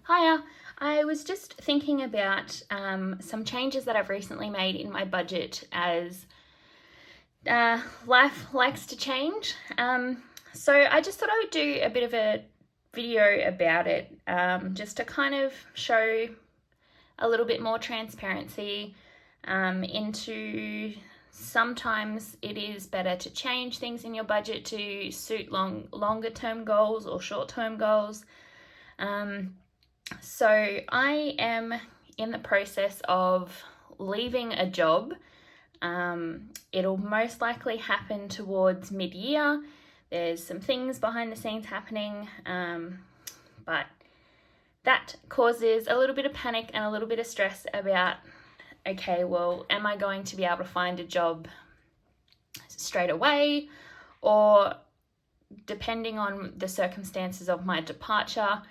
Hiya. I was just thinking about some changes that I've recently made in my budget as life likes to change. So I just thought I would do a bit of a video about it, just to kind of show a little bit more transparency into sometimes it is better to change things in your budget to suit longer term goals or short term goals. So I am in the process of leaving a job. It'll most likely happen towards mid-year. There's some things behind the scenes happening, but that causes a little bit of panic and a little bit of stress about, okay, well, am I going to be able to find a job straight away? Or depending on the circumstances of my departure,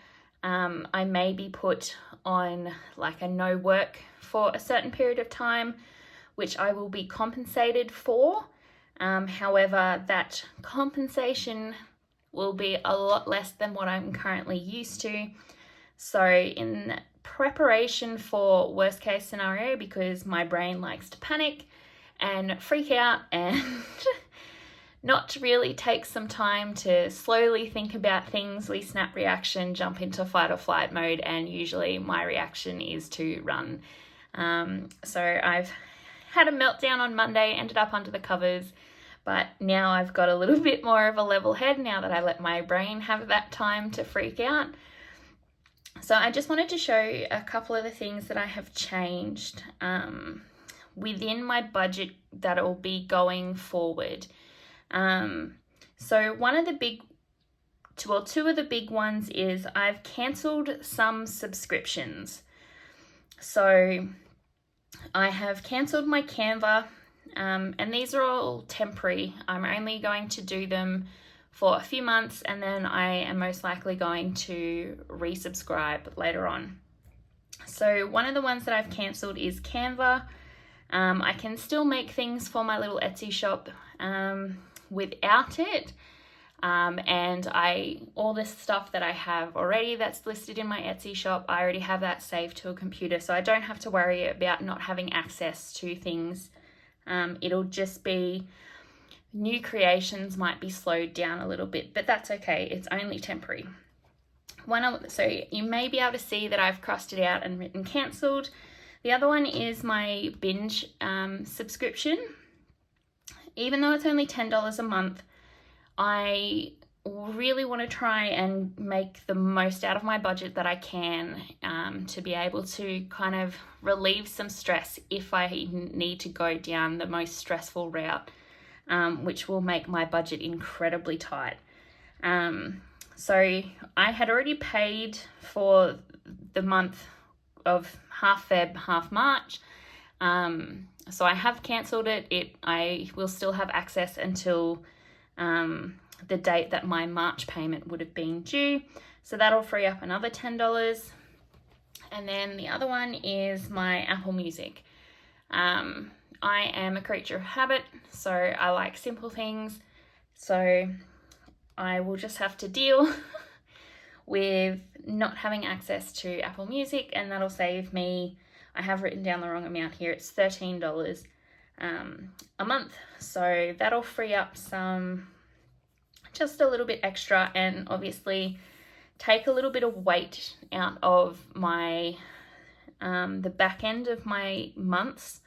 I may be put on like a no work for a certain period of time, which I will be compensated for. However, that compensation will be a lot less than what I'm currently used to. So in preparation for worst case scenario, because my brain likes to panic and freak out and not really take some time to slowly think about things, we snap reaction, jump into fight or flight mode, and usually my reaction is to run. So I've had a meltdown on Monday, ended up under the covers, but now I've got a little bit more of a level head now that I let my brain have that time to freak out. So I just wanted to show a couple of the things that I have changed within my budget that will be going forward. So two of the big ones is I've cancelled some subscriptions. So I have cancelled my Canva, and these are all temporary. I'm only going to do them for a few months, and then I am most likely going to resubscribe later on. So one of the ones that I've cancelled is Canva. I can still make things for my little Etsy shop without it, and all this stuff that I have already that's listed in my Etsy shop, I already have that saved to a computer, so I don't have to worry about not having access to things. It'll just be new creations might be slowed down a little bit, but that's okay, it's only temporary. So you may be able to see that I've crossed it out and written cancelled. The other one is my binge subscription. Even though it's only $10 a month, I really want to try and make the most out of my budget that I can, to be able to kind of relieve some stress if I need to go down the most stressful route, which will make my budget incredibly tight. So I had already paid for the month of half Feb, half March. So I have cancelled it. I will still have access until the date that my March payment would have been due. So that'll free up another $10. And then the other one is my Apple Music. I am a creature of habit, so I like simple things. So I will just have to deal with not having access to Apple Music, and that'll save me, I have written down the wrong amount here, it's $13 a month. So that'll free up just a little bit extra, and obviously take a little bit of weight out of my the back end of my months.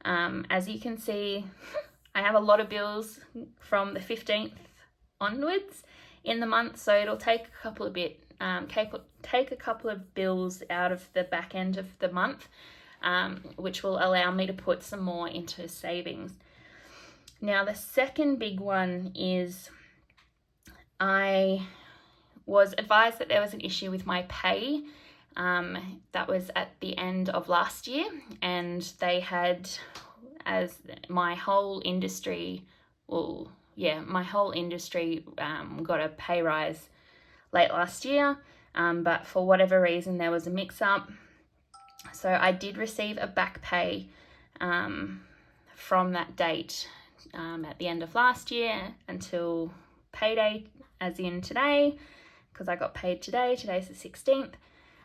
As you can see, I have a lot of bills from the 15th onwards in the month, so it'll take a couple of bills out of the back end of the month, which will allow me to put some more into savings. Now, the second big one is I was advised that there was an issue with my pay. That was at the end of last year, and they had, as my whole industry got a pay rise late last year, but for whatever reason there was a mix-up. So I did receive a back pay from that date at the end of last year until payday, as in today, because I got paid today. Today's the 16th.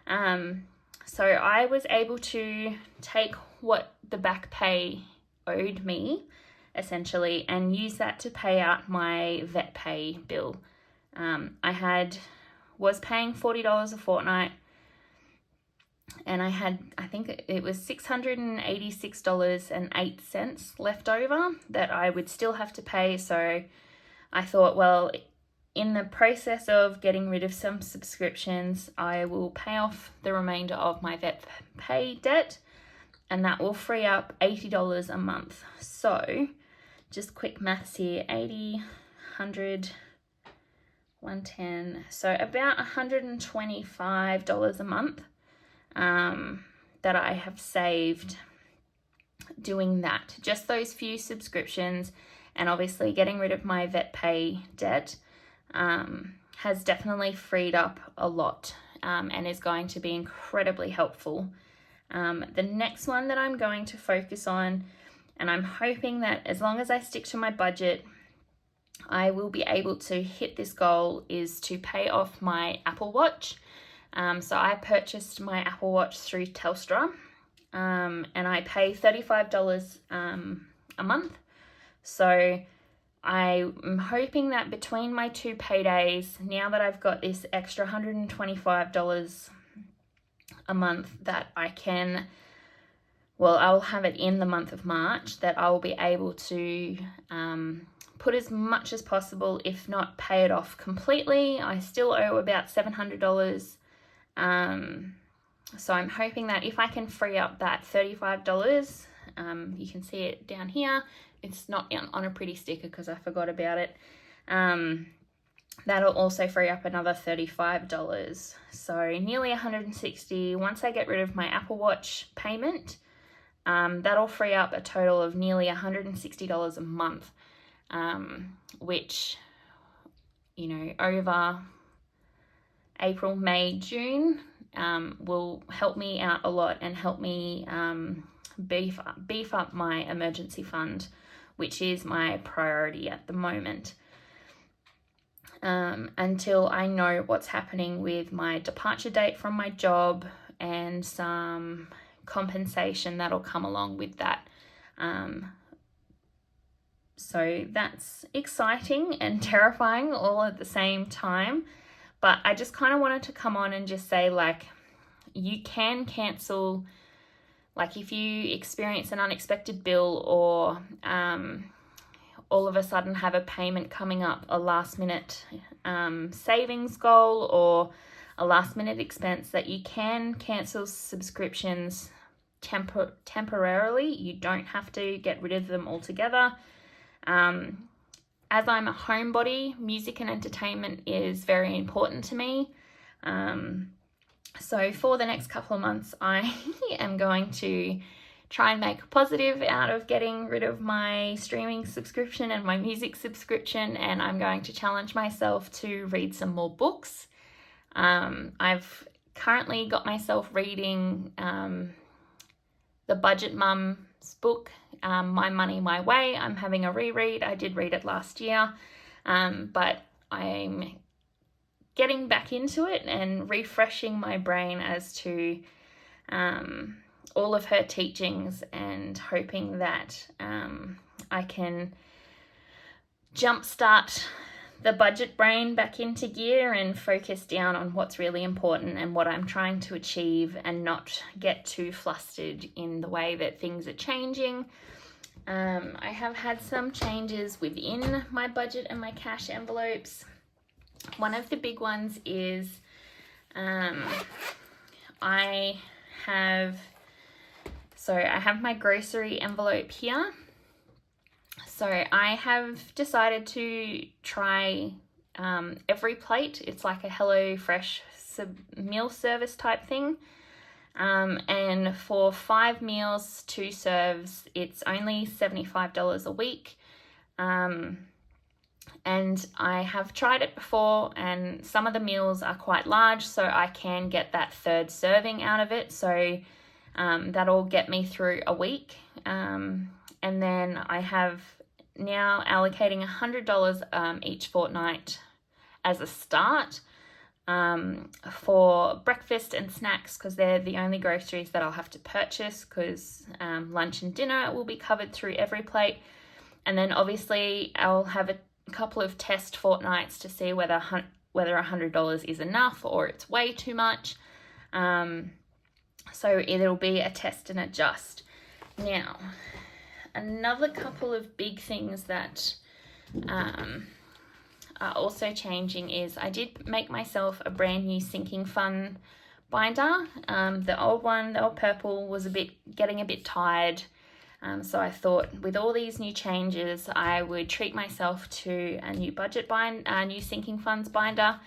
So I was able to take what the back pay owed me, essentially, and use that to pay out my vet pay bill. Was paying $40 a fortnight, and I think it was $686.08 left over that I would still have to pay. So I thought, well, in the process of getting rid of some subscriptions, I will pay off the remainder of my vet pay debt, and that will free up $80 a month. So just quick maths here, 80, 100, 110, so about $125 a month that I have saved doing that. Just those few subscriptions, and obviously getting rid of my vet pay debt has definitely freed up a lot and is going to be incredibly helpful. The next one that I'm going to focus on, and I'm hoping that as long as I stick to my budget, I will be able to hit this goal, is to pay off my Apple Watch. So I purchased my Apple Watch through Telstra, and I pay $35 a month. So I'm hoping that between my two paydays, now that I've got this extra $125 a month, that I'll have it in the month of March, that I will be able to put as much as possible, if not pay it off completely. I still owe about $700. So I'm hoping that if I can free up that $35, you can see it down here. It's not on a pretty sticker because I forgot about it. That'll also free up another $35. So nearly $160. Once I get rid of my Apple Watch payment, that'll free up a total of nearly $160 a month, which, over April, May, June, will help me out a lot and help me beef up my emergency fund, which is my priority at the moment, until I know what's happening with my departure date from my job and some compensation that'll come along with that. So that's exciting and terrifying all at the same time. But I just kind of wanted to come on and just say, you can cancel, if you experience an unexpected bill, or all of a sudden have a payment coming up, a last minute savings goal, or a last minute expense, that you can cancel subscriptions temporarily. You don't have to get rid of them altogether. As I'm a homebody, music and entertainment is very important to me. So for the next couple of months, I am going to try and make a positive out of getting rid of my streaming subscription and my music subscription, and I'm going to challenge myself to read some more books. I've currently got myself reading the Budget Mum's book, My Money, My Way. I'm having a reread. I did read it last year, but I'm getting back into it and refreshing my brain as to all of her teachings, and hoping that I can jumpstart the budget brain back into gear and focus down on what's really important and what I'm trying to achieve, and not get too flustered in the way that things are changing. I have had some changes within my budget and my cash envelopes. One of the big ones is I have my grocery envelope here. So I have decided to try Every Plate. It's like a HelloFresh meal service type thing. And for 5 meals, 2 serves, it's only $75 a week. And I have tried it before, and some of the meals are quite large, so I can get that 3rd serving out of it. So that'll get me through a week. And then I have now allocating $100 each fortnight as a start. for breakfast and snacks, because they're the only groceries that I'll have to purchase, because lunch and dinner will be covered through Every Plate. And then obviously I'll have a couple of test fortnights to see whether $100 is enough or it's way too much. So it'll be a test and adjust. Now, another couple of big things that are also changing is I did make myself a brand new sinking fund binder. The old one, the old purple, was getting a bit tired. So I thought with all these new changes, I would treat myself to a new new sinking funds binder.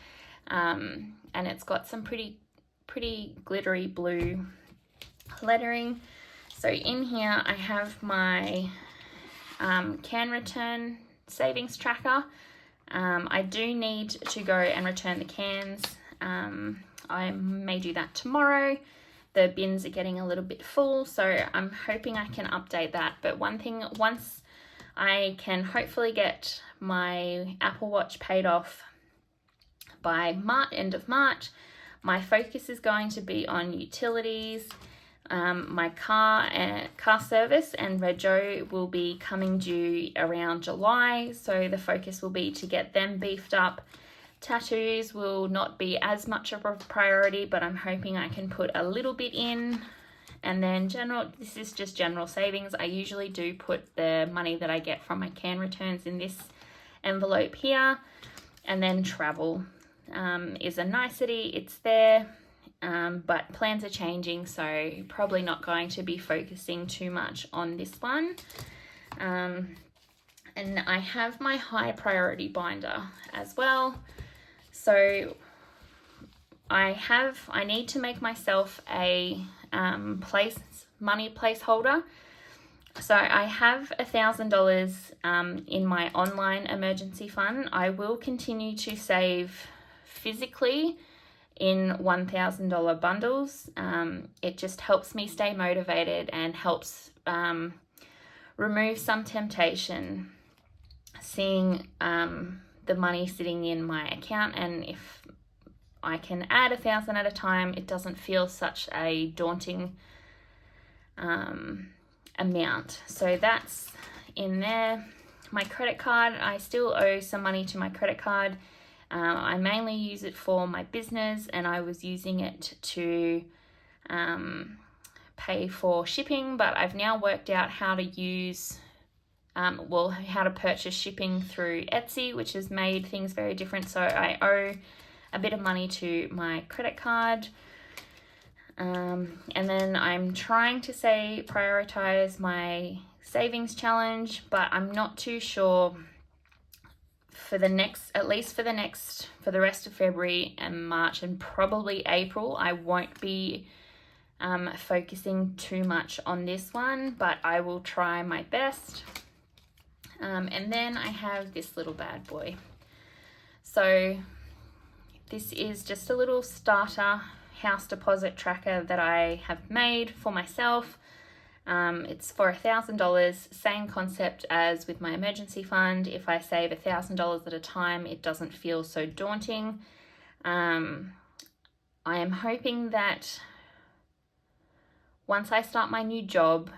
And it's got some pretty glittery blue lettering. So in here I have my can return savings tracker. I do need to go and return the cans. I may do that tomorrow. The bins are getting a little bit full, so I'm hoping I can update that. But one thing, once I can hopefully get my Apple Watch paid off by end of March, my focus is going to be on utilities. My car service and rego will be coming due around July, so the focus will be to get them beefed up. Tattoos will not be as much of a priority, but I'm hoping I can put a little bit in. And then this is just general savings. I usually do put the money that I get from my can returns in this envelope here. And then travel is a nicety, it's there. But plans are changing, so probably not going to be focusing too much on this one. And I have my high priority binder as well. So I need to make myself a money placeholder. So I have $1,000 in my online emergency fund. I will continue to save physically in $1,000 bundles. It just helps me stay motivated and helps remove some temptation seeing the money sitting in my account. And if I can add $1,000 at a time, it doesn't feel such a daunting amount. So that's in there. My credit card, I still owe some money to my credit card. I mainly use it for my business, and I was using it to pay for shipping, but I've now worked out how to use how to purchase shipping through Etsy, which has made things very different. So I owe a bit of money to my credit card. And then I'm trying to prioritize my savings challenge, but I'm not too sure for the rest of February and March and probably April. I won't be focusing too much on this one, but I will try my best. And then I have this little bad boy. So this is just a little starter house deposit tracker that I have made for myself. It's for $1,000, same concept as with my emergency fund. If I save $1,000 at a time, it doesn't feel so daunting. I am hoping that once I start my new job,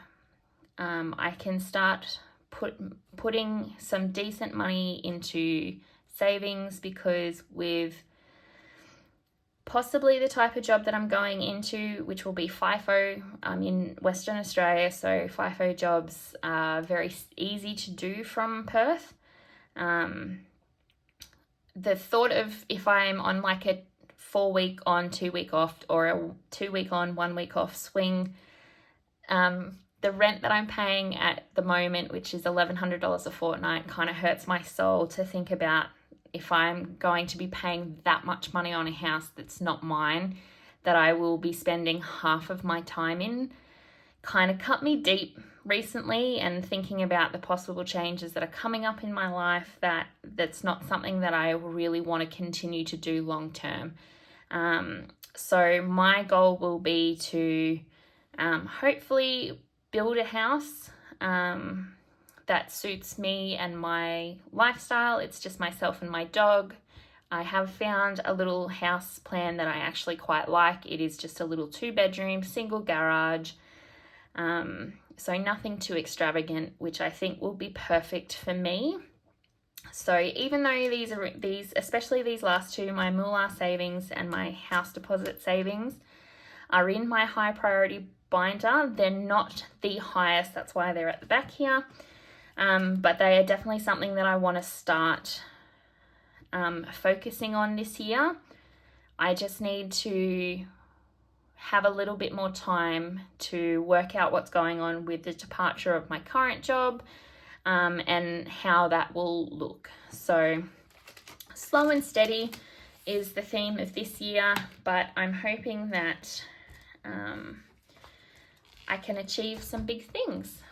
I can start putting some decent money into savings, because with possibly the type of job that I'm going into, which will be FIFO. I'm in Western Australia, so FIFO jobs are very easy to do from Perth. The thought of if I'm on like a 4-week on, 2-week off, or a 2-week on, 1-week off swing, the rent that I'm paying at the moment, which is $1,100 a fortnight, kind of hurts my soul to think about. If I'm going to be paying that much money on a house that's not mine, that I will be spending half of my time in, kind of cut me deep recently, and thinking about the possible changes that are coming up in my life, that's not something that I really want to continue to do long term. So my goal will be to hopefully build a house that suits me and my lifestyle. It's just myself and my dog. I have found a little house plan that I actually quite like. It is just a little 2-bedroom, single garage. So nothing too extravagant, which I think will be perfect for me. So even though these, especially these last two, my moolah savings and my house deposit savings, are in my high priority binder, they're not the highest. That's why they're at the back here. But they are definitely something that I want to start focusing on this year. I just need to have a little bit more time to work out what's going on with the departure of my current job, and how that will look. So slow and steady is the theme of this year, but I'm hoping that I can achieve some big things.